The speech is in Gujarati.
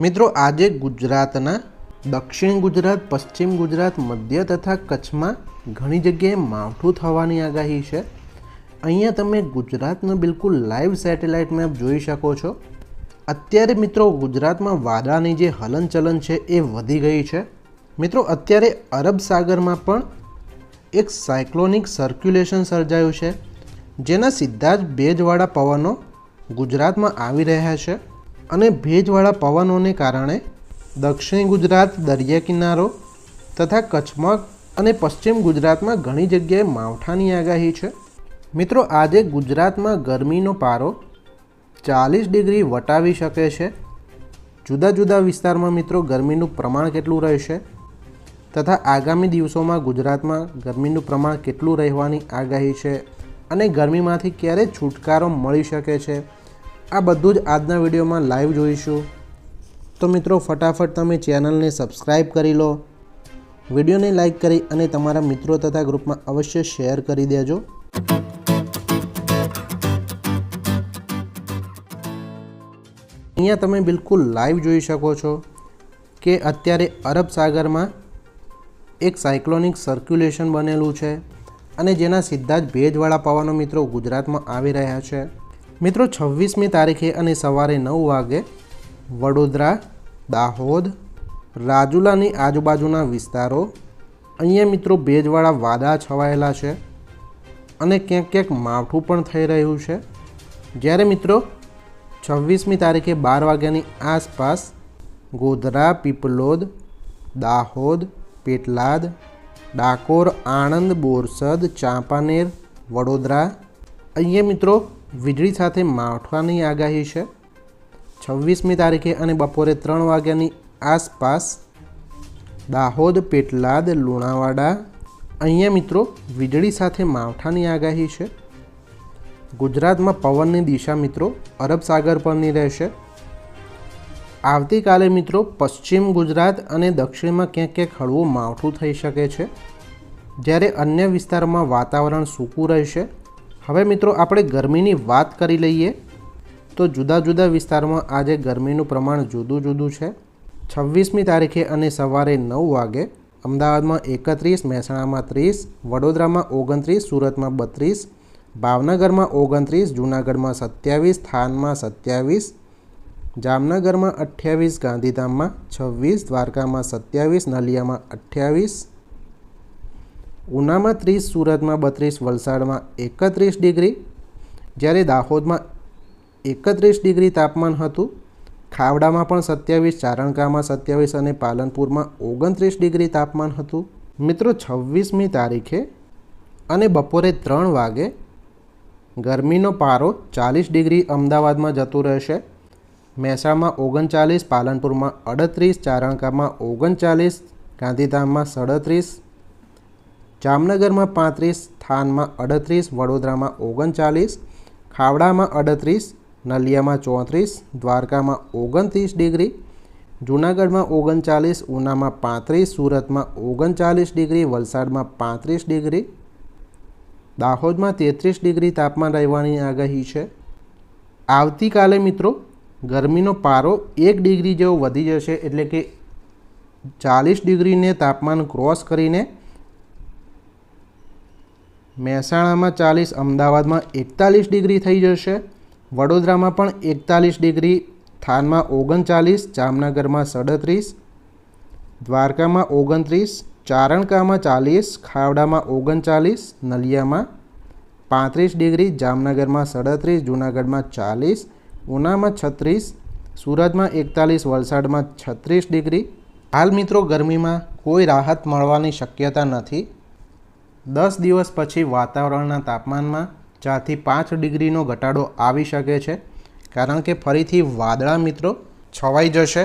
મિત્રો આજે ગુજરાતના દક્ષિણ ગુજરાત, પશ્ચિમ ગુજરાત, મધ્ય તથા કચ્છમાં ઘણી જગ્યાએ માવઠું થવાની આગાહી છે। અહીંયા તમે ગુજરાતનો બિલકુલ લાઈવ સેટેલાઇટ મેપ જોઈ શકો છો। અત્યારે મિત્રો ગુજરાતમાં વાદળાની જે હલનચલન છે એ વધી ગઈ છે। મિત્રો અત્યારે અરબ સાગરમાં પણ એક સાયક્લોનિક સર્ક્યુલેશન સર્જાયું છે, જેના સીધા જ ભેજવાળા પવનો ગુજરાતમાં આવી રહ્યા છે અને ભેજવાળા પવનોને કારણે દક્ષિણ ગુજરાત, દરિયા કિનારો તથા કચ્છમાં અને પશ્ચિમ ગુજરાતમાં ઘણી જગ્યાએ માવઠાની આગાહી છે। મિત્રો આજે ગુજરાતમાં ગરમીનો પારો 40 ડિગ્રી વટાવી શકે છે। જુદા જુદા વિસ્તારમાં મિત્રો ગરમીનું પ્રમાણ કેટલું રહેશે તથા આગામી દિવસોમાં ગુજરાતમાં ગરમીનું પ્રમાણ કેટલું રહેવાની આગાહી છે અને ગરમીમાંથી ક્યારે છુટકારો મળી શકે છે, આ બધું જ આજના વિડીયોમાં લાઈવ જોઈશું। તો મિત્રો ફટાફટ તમે ચેનલને સબસ્ક્રાઈબ કરી લો, વિડીયોને લાઈક કરી અને તમારા મિત્રો તથા ગ્રુપમાં અવશ્ય શેર કરી દેજો। અહીંયા તમે બિલકુલ લાઈવ જોઈ શકો છો કે અત્યારે અરબ સાગરમાં એક સાયક્લોનિક સર્ક્યુલેશન બનેલું છે અને જેના સીધા જ ભેજવાળા પવનો મિત્રો ગુજરાતમાં આવી રહ્યા છે। મિત્રો 26મી તારીખે અને સવારે 9 વાગે વડોદરા, દાહોદ, રાજુલાની આજુબાજુના વિસ્તારો અહીંયા મિત્રો ભેજવાળા વાદળા છવાયેલા છે અને ક્યાંક ક્યાંક માવઠું પણ થઈ રહ્યું છે। જ્યારે મિત્રો 26મી તારીખે 12 વાગ્યાની આસપાસ ગોધરા, પીપલોદ, દાહોદ, પેટલાદ, ડાકોર, આણંદ, બોરસદ, ચાંપાનેર, વડોદરા અહીંયા મિત્રો વીજળી સાથે માવઠાની આગાહી છે। 26મી તારીખે અને બપોરે 3 વાગ્યાની આસપાસ દાહોદ, પેટલાદ, લુણાવાડા અહીંયા મિત્રો વીજળી સાથે માવઠાની આગાહી છે। ગુજરાતમાં પવનની દિશા મિત્રો અરબ સાગર પરની રહેશે। આવતીકાલે મિત્રો પશ્ચિમ ગુજરાત અને દક્ષિણમાં ક્યાંક ક્યાંક હળવું માવઠું થઈ શકે છે, જ્યારે અન્ય વિસ્તારોમાં વાતાવરણ સૂકું રહેશે। હવે મિત્રો આપણે ગરમીની વાત કરી લઈએ તો જુદા જુદા વિસ્તારમાં આજે ગરમીનું પ્રમાણ જુદું જુદું છે। 26મી તારીખે અને સવારે 9 વાગે અમદાવાદમાં 31, મહેસાણામાં 30, વડોદરામાં 29, સુરતમાં 32, ભાવનગરમાં 29, જૂનાગઢમાં 27, થાનમાં 27, જામનગરમાં 28, ગાંધીધામમાં 26, દ્વારકામાં 27, નલિયામાં 28, ઉનામાં 30, સુરતમાં 32, વલસાડમાં 31 ડિગ્રી, જ્યારે દાહોદમાં 31 ડિગ્રી તાપમાન હતું। ખાવડામાં પણ 27, ચારણકામાં 27 અને પાલનપુરમાં 29 ડિગ્રી તાપમાન હતું। મિત્રો 26મી તારીખે અને બપોરે 3 વાગે ગરમીનો પારો 40 ડિગ્રી અમદાવાદમાં જતો રહેશે। મહેસાણામાં 39, પાલનપુરમાં 38, ચારણકામાં 39, ગાંધીધામમાં 37, જામનગરમાં 35, થાનમાં 38, વડોદરામાં 39, ખાવડામાં 38, નલિયામાં 34, દ્વારકામાં 29 ડિગ્રી, જૂનાગઢમાં 39, ઉનામાં 35, સુરતમાં 39 ડિગ્રી, વલસાડમાં 35 ડિગ્રી, દાહોદમાં 33 ડિગ્રી તાપમાન રહેવાની આગાહી છે। આવતીકાલે મિત્રો ગરમીનો પારો 1 ડિગ્રી જેવો વધી જશે, એટલે કે 40 ડિગ્રીને તાપમાન ક્રોસ કરીને મહેસાણામાં 40, અમદાવાદમાં 41 ડિગ્રી થઈ જશે, વડોદરામાં પણ 41 ડિગ્રી, થાનમાં 39, જામનગરમાં 37, દ્વારકામાં 29, ચારણકામાં 40, ખાવડામાં 39, નલિયામાં 35 ડિગ્રી, જામનગરમાં 37, જૂનાગઢમાં 40, ઉનામાં 36, સુરતમાં 41, વલસાડમાં 36 ડિગ્રી। હાલ મિત્રો ગરમીમાં કોઈ રાહત મળવાની શક્યતા નથી। 10 દિવસ પછી વાતાવરણના તાપમાનમાં 4 થી 5 ડિગ્રીનો ઘટાડો આવી શકે છે, કારણ કે ફરીથી વાદળા મિત્રો છવાઈ જશે।